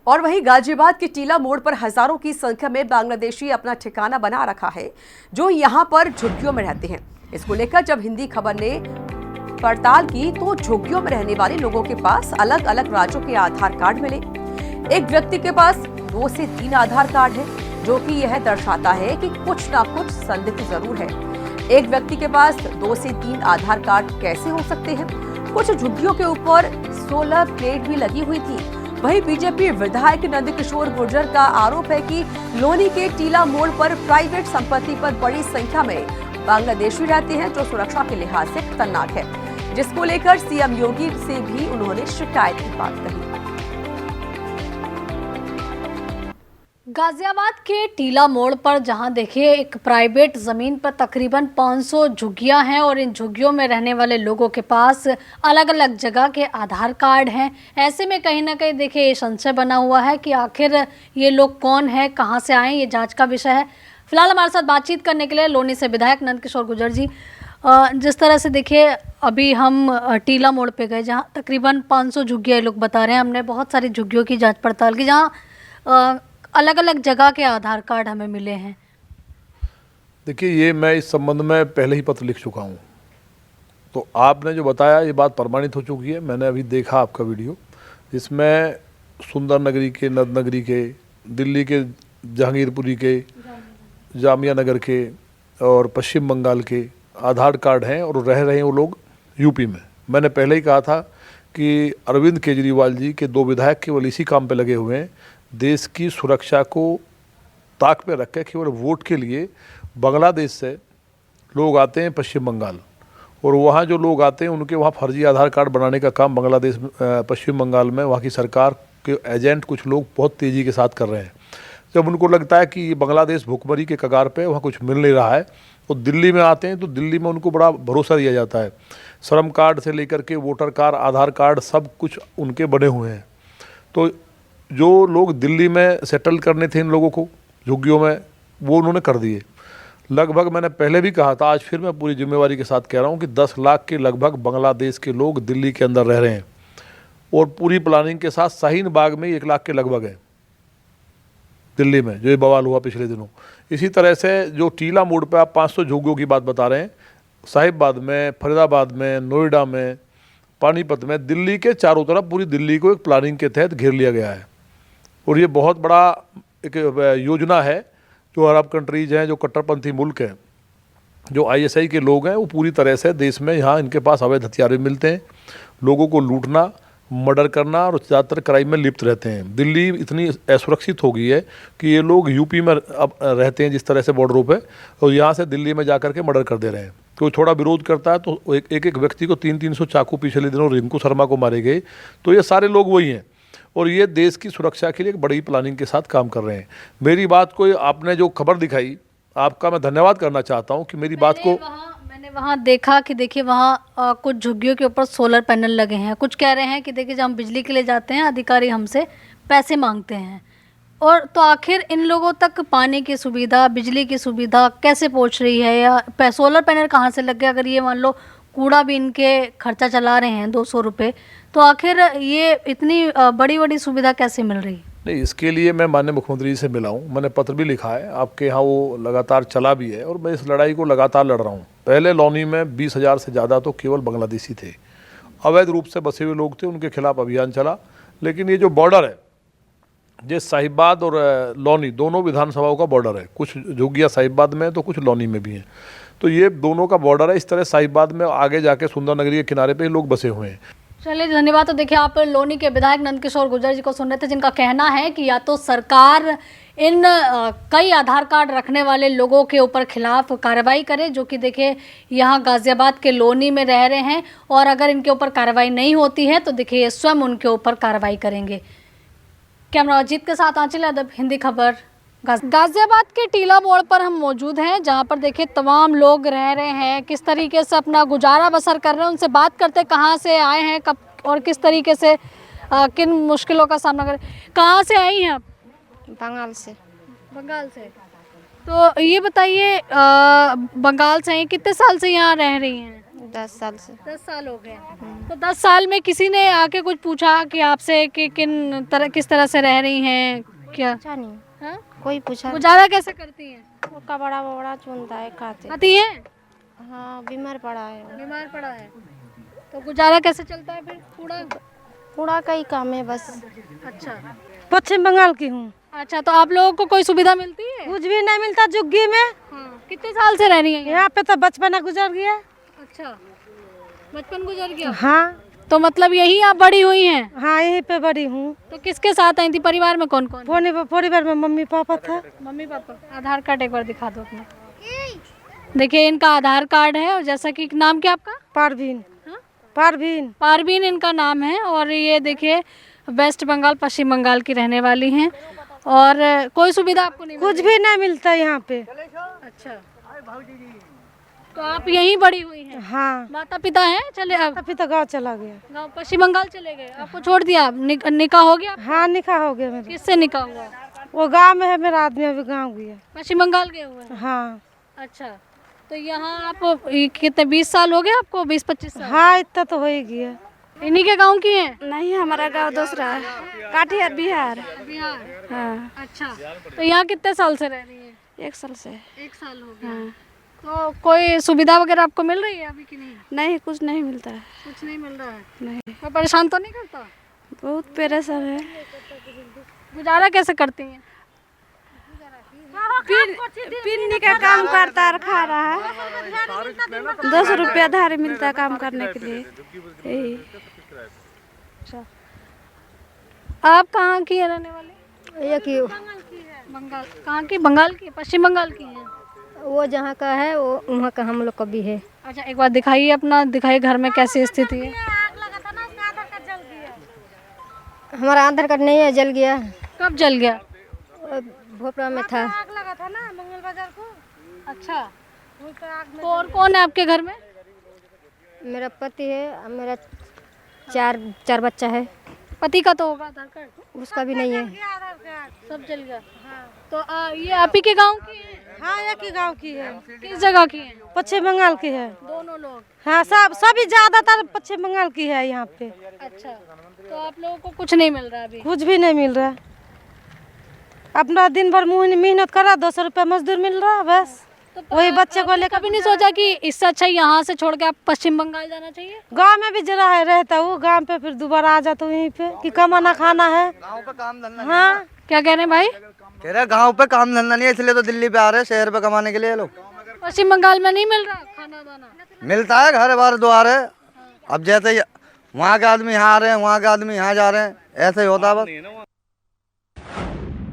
और वहीं गाजियाबाद के टीला मोड़ पर हजारों की संख्या में बांग्लादेशी अपना ठिकाना बना रखा है, जो यहां पर झुग्गियों में रहते हैं। इसको लेकर जब हिंदी खबर ने पड़ताल की तो झुग्गियों में रहने वाले लोगों के पास अलग अलग राज्यों के आधार कार्ड मिले। एक व्यक्ति के पास 2 से 3 आधार कार्ड है, जो कि यह दर्शाता है कि कुछ ना कुछ संदिग्ध जरूर है। एक व्यक्ति के पास 2 से 3 आधार कार्ड कैसे हो सकते हैं? कुछ झुग्गियों के ऊपर सोलर प्लेट भी लगी हुई थी। वहीं बीजेपी विधायक नंदकिशोर गुर्जर का आरोप है कि लोनी के टीला मोड़ पर प्राइवेट संपत्ति पर बड़ी संख्या में बांग्लादेशी रहते हैं, जो सुरक्षा के लिहाज से खतरनाक है, जिसको लेकर सीएम योगी से भी उन्होंने शिकायत की बात कही। गाजियाबाद के टीला मोड़ पर जहां देखिए एक प्राइवेट ज़मीन पर तकरीबन 500 झुग्गियां हैं और इन झुग्गियों में रहने वाले लोगों के पास अलग अलग जगह के आधार कार्ड हैं। ऐसे में कहीं ना कहीं देखिए ये संशय बना हुआ है कि आखिर ये लोग कौन है, कहां से आए, ये जांच का विषय है। फिलहाल हमारे साथ बातचीत करने के लिए लोनी से विधायक नंदकिशोर गुर्जर जी, जिस तरह से देखिए अभी हम टीला मोड़ पे गए जहाँ तकरीबन 500 झुग्गियाँ लोग बता रहे हैं। हमने बहुत सारी झुग्गियों की जाँच पड़ताल की जहाँ अलग अलग जगह के आधार कार्ड हमें मिले हैं। देखिए, ये मैं इस संबंध में पहले ही पत्र लिख चुका हूँ, तो आपने जो बताया ये बात प्रमाणित हो चुकी है। मैंने अभी देखा आपका वीडियो, जिसमें सुंदर नगरी के, नद नगरी के, दिल्ली के जहांगीरपुरी के, जामिया नगर के और पश्चिम बंगाल के आधार कार्ड हैं और रह रहे हैं वो लोग यूपी में। मैंने पहले ही कहा था कि अरविंद केजरीवाल जी के 2 विधायक केवल इसी काम पे लगे हुए हैं, देश की सुरक्षा को ताक पे रख के केवल वोट के लिए बांग्लादेश से लोग आते हैं पश्चिम बंगाल, और वहाँ जो लोग आते हैं उनके वहाँ फर्जी आधार कार्ड बनाने का काम बांग्लादेश पश्चिम बंगाल में वहाँ की सरकार के एजेंट कुछ लोग बहुत तेज़ी के साथ कर रहे हैं। जब उनको लगता है कि बांग्लादेश भुखमरी के कगार पे, वहाँ कुछ मिल नहीं रहा है, तो दिल्ली में आते हैं, तो दिल्ली में उनको बड़ा भरोसा दिया जाता है। श्रम कार्ड से लेकर के वोटर कार्ड, आधार कार्ड, सब कुछ उनके बने हुए हैं। तो जो लोग दिल्ली में सेटल करने थे इन लोगों को झुग्गियों में, वो उन्होंने कर दिए। लगभग मैंने पहले भी कहा था, आज फिर मैं पूरी जिम्मेवारी के साथ कह रहा हूँ कि 10 लाख के लगभग बांग्लादेश के लोग दिल्ली के अंदर रह रहे हैं, और पूरी प्लानिंग के साथ शाहीन बाग में 1 लाख के लगभग है दिल्ली में, जो ये बवाल हुआ पिछले दिनों। इसी तरह से जो टीला मोड़ पे आप 500 झुग्गियों की बात बता रहे हैं, साहिबाबाद में, फरीदाबाद में, नोएडा में, पानीपत में, दिल्ली के चारों तरफ पूरी दिल्ली को एक प्लानिंग के तहत घेर लिया गया है। और ये बहुत बड़ा एक योजना है। जो अरब कंट्रीज़ हैं, जो कट्टरपंथी मुल्क हैं, जो आईएसआई के लोग हैं, वो पूरी तरह से देश में यहाँ इनके पास अवैध हथियार भी मिलते हैं, लोगों को लूटना, मर्डर करना और ज़्यादातर क्राइम में लिप्त रहते हैं। दिल्ली इतनी असुरक्षित हो गई है कि ये लोग यूपी में अब रहते हैं जिस तरह से बॉर्डरों पे, और यहाँ से दिल्ली में जा कर के मर्डर कर दे रहे हैं। कोई थोड़ा विरोध करता है तो एक व्यक्ति को 300 चाकू पिछले दिनों रिंकू शर्मा को मारे गए। तो ये सारे लोग वही हैं, और ये देश की सुरक्षा के लिए एक बड़ी प्लानिंग के साथ काम कर रहे हैं। मेरी बात को आपने जो खबर दिखाई, आपका मैं धन्यवाद करना चाहता हूँ कि मेरी बात को मैंने वहाँ देखा कि देखिए वहाँ कुछ झुग्गियों के ऊपर सोलर पैनल लगे हैं। कुछ कह रहे हैं कि देखिए जब हम बिजली के लिए जाते हैं, अधिकारी हमसे पैसे मांगते हैं, और तो आखिर इन लोगों तक पानी की सुविधा, बिजली की सुविधा कैसे पहुँच रही है, या सोलर पैनल कहाँ से लग गया? अगर ये मान लो कूड़ा भी इनके खर्चा चला रहे हैं 200 रुपये, तो आखिर ये इतनी बड़ी बड़ी सुविधा कैसे मिल रही? नहीं, इसके लिए मैं माननीय मुख्यमंत्री जी से मिला हूँ, मैंने पत्र भी लिखा है, आपके यहाँ वो लगातार चला भी है, और मैं इस लड़ाई को लगातार लड़ रहा हूँ। पहले लौनी में 20,000 से ज़्यादा तो केवल बांग्लादेशी थे, अवैध रूप से बसे हुए लोग थे, उनके खिलाफ अभियान चला। लेकिन ये जो बॉर्डर है, ये साहिबाबाद और लौनी दोनों विधानसभाओं का बॉर्डर है। कुछ झुग्गियाँ साहिबाबाद में तो कुछ लौनी में भी हैं, तो ये दोनों का बॉर्डर है। इस तरह साहिबाबाद में आगे जाके सुंदर नगरी के किनारे पे लोग बसे हुए हैं। चलिए, धन्यवाद। तो देखिए, आप लोनी के विधायक नंदकिशोर गुर्जर जी को सुन रहे थे, जिनका कहना है कि या तो सरकार इन कई आधार कार्ड रखने वाले लोगों के ऊपर खिलाफ कार्रवाई करे, जो कि देखिए यहाँ गाजियाबाद के लोनी में रह रहे हैं, और अगर इनके ऊपर कार्रवाई नहीं होती है तो देखिए ये स्वयं उनके ऊपर कार्रवाई करेंगे। कैमरा अजीत के साथ आंचल यादव, हिंदी खबर, गाजियाबाद के टीला मोड़ पर हम मौजूद हैं, जहां पर देखिए तमाम लोग रह रहे हैं, किस तरीके से अपना गुजारा बसर कर रहे हैं। उनसे बात करते हैं, कहां से आए हैं, कब और किस तरीके से किन मुश्किलों का सामना करें। कहां से आई हैं आप? बंगाल से। बंगाल से। तो ये बताइए, बंगाल से हैं, कितने साल से यहाँ रह रही हैं? 10 साल से। 10 साल हो गए। तो 10 साल में किसी ने आके कुछ पूछा कि आपसे कि किस तरह से रह रही हैं क्या? पूछा नहीं, हाँ? कोई पूछा नहीं। गुजारा कैसे करती हैं? वो कपड़ा वपड़ा चुनता है, खाते। खाती हैं? हाँ, बीमार पड़ा है वो। बीमार पड़ा है तो गुजारा कैसे चलता है फिर? पूरा का ही काम है बस। अच्छा पश्चिम बंगाल की हूँ। अच्छा, तो आप लोगों को कोई सुविधा मिलती है? कुछ भी नहीं मिलता झुग्गी में। हाँ। कितने साल से रह रही हैं यहाँ पे तो बचपना गुजर गया। अच्छा, बचपन गुजर गया। हाँ तो मतलब यही आप बड़ी हुई हैं? हाँ, यहीं पे बड़ी हूँ। तो किसके साथ आई थी? परिवार में कौन कौन? परिवार में मम्मी पापा था। Mummy papa. आधार कार्ड एक बार दिखा दो अपना। देखिए इनका आधार कार्ड है और जैसा कि नाम क्या आपका? पारवीन। हाँ? पारवीन। पारवीन इनका नाम है और ये देखिए वेस्ट बंगाल पश्चिम बंगाल की रहने वाली हैं और कोई सुविधा आपको नहीं कुछ भी नहीं मिलता यहाँ पे। अच्छा, तो आप यहीं बड़ी हुई हैं? हाँ। माता पिता हैं? चले अब अभी तो गाँव चला गया। गाँव पश्चिम बंगाल चले गए, आपको छोड़ दिया? निकाह हो गया? हाँ, निकाह हो गया मेरा। किससे निकाह हुआ? वो गांव में है मेरा आदमी, अभी गांव गया। पश्चिम बंगाल गए हुए हैं? हाँ। अच्छा, तो यहाँ आप कितने 20 साल हो गए आपको? 20-25 साल? हाँ, इतना तो हो ही गया। इन्हीं के गांव की हैं? नहीं, हमारा गांव दूसरा है, काटिहार बिहार। बिहार। हाँ, अच्छा, तो यहाँ कितने साल से रह रही हैं? 1 साल से। 1 साल हो गया। तो कोई सुविधा वगैरह आपको मिल रही है अभी कि नहीं? नहीं, कुछ नहीं मिलता है। कुछ नहीं मिल रहा है? नहीं, कोई परेशान तो नहीं करता? बहुत परेशान है। गुजारा कैसे करती हैं? पिन्नी का काम करता है और खा रहा है। 10 रुपया धारे मिलता है काम करने के लिए। यही। अच्छा, आप कहाँ की है रहने वाली? ये कि बंगाल। कहाँ की? बंगाल की? पश्चिम बंगाल की हैं? वो जहाँ का है वो वहाँ का हम लोग का भी है। अच्छा, एक बार दिखाइए अपना, दिखाइए घर में कैसी स्थिति है। हमारा आधार कार्ड नहीं है, जल गया। कब जल गया? भोपरा में था। अच्छा, तो और कौन है आपके घर में? मेरा पति है और मेरा चार बच्चा है। पति का तो होगा आधार कार्ड? उसका भी नहीं है। सब जल गया। तो ये आप ही के गांव की है? हाँ, एक ही गांव की है। किस जगह की है? पश्चिम बंगाल की है। दोनों लोग? हाँ, सभी ज्यादातर पश्चिम बंगाल की है यहाँ पे। अच्छा, तो आप लोगों को कुछ नहीं मिल रहा अभी? कुछ भी नहीं मिल रहा। अपना दिन भर मेहनत करा, 200 रुपया मजदूर मिल रहा, बस वही बच्चे को लेकर। कभी नहीं सोचा कि इससे अच्छा यहाँ से छोड़ के आप पश्चिम बंगाल जाना चाहिए? गांव में भी जरा है रहता हूँ, गांव पे फिर दोबारा आ जाता हूँ यहीं पे कि कमाना खाना है। गाँव पे काम धंधा नहीं। हाँ, क्या कह रहे हैं भाई? कह रहे गाँव पे काम धंधा नहीं है, इसलिए तो दिल्ली पे आ रहे हैं शहर पे कमाने के लिए लोग। पश्चिम बंगाल में नहीं मिल रहा खाना दाना? मिलता है घर बार द्वार है। अब जैसे वहाँ के आदमी यहाँ आ रहे हैं, वहाँ के आदमी यहाँ जा रहे हैं, ऐसे ही होता है बस।